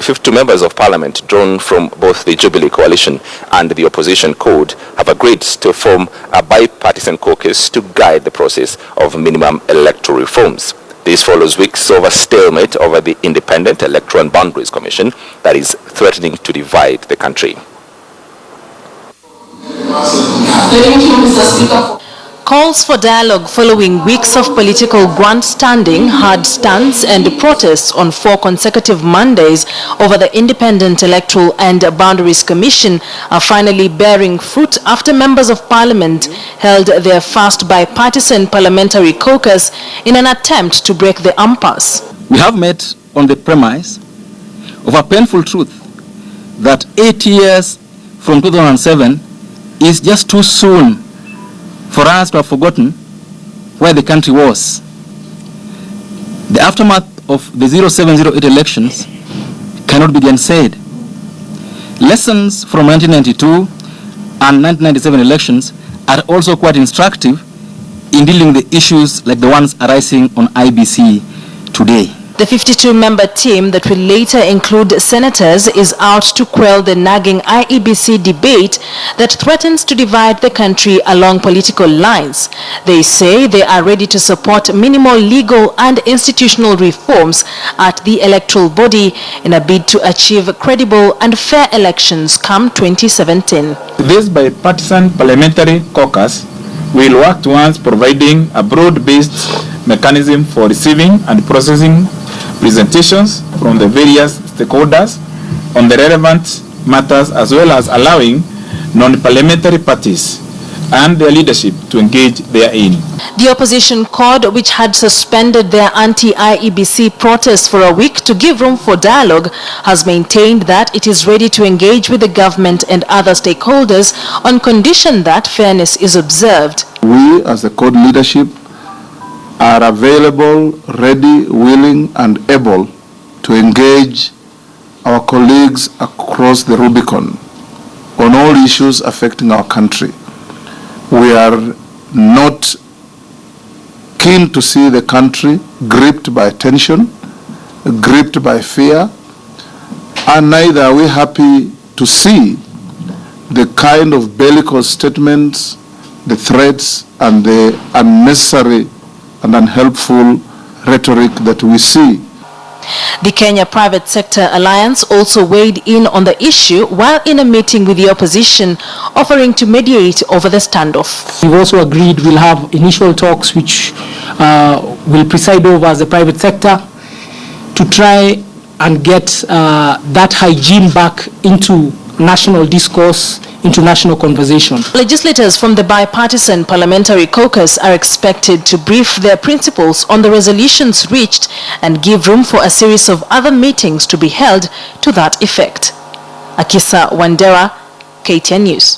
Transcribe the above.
52 members of parliament drawn from both the Jubilee Coalition and the opposition CORD have agreed to form a bipartisan caucus to guide the process of minimum electoral reforms. This follows weeks of a stalemate over the Independent Electoral and Boundaries Commission that is threatening to divide the country. Thank you, Mr. Speaker. Calls for dialogue following weeks of political grandstanding, hard stance and protests on 4 consecutive Mondays over the Independent Electoral and Boundaries Commission are finally bearing fruit after members of parliament held their first bipartisan parliamentary caucus in an attempt to break the impasse. We have met on the premise of a painful truth that 8 years from 2007 is just too soon for us to have forgotten where the country was. The aftermath of the 0708 elections cannot be gainsaid. Lessons from 1992 and 1997 elections are also quite instructive in dealing with the issues like the ones arising on IBC today. The 52-member team that will later include senators is out to quell the nagging IEBC debate that threatens to divide the country along political lines. They say they are ready to support minimal legal and institutional reforms at the electoral body in a bid to achieve credible and fair elections come 2017. This bipartisan parliamentary caucus will work towards providing a broad-based mechanism for receiving and processing presentations from the various stakeholders on the relevant matters, as well as allowing non-parliamentary parties and their leadership to engage therein. The opposition CORD, which had suspended their anti-IEBC protests for a week to give room for dialogue, has maintained that it is ready to engage with the government and other stakeholders on condition that fairness is observed. We, as the CORD leadership, are available, ready, willing and able to engage our colleagues across the Rubicon on all issues affecting our country. We are not keen to see the country gripped by tension, gripped by fear, and neither are we happy to see the kind of bellicose statements, the threats and the unnecessary and unhelpful rhetoric that we see. The Kenya Private Sector Alliance also weighed in on the issue while in a meeting with the opposition, offering to mediate over the standoff. We've also agreed we'll have initial talks which will preside over as the private sector to try and get that hygiene back into national discourse, into national conversation. Legislators from the bipartisan parliamentary caucus are expected to brief their principals on the resolutions reached and give room for a series of other meetings to be held to that effect. Akisa Wandera, KTN News.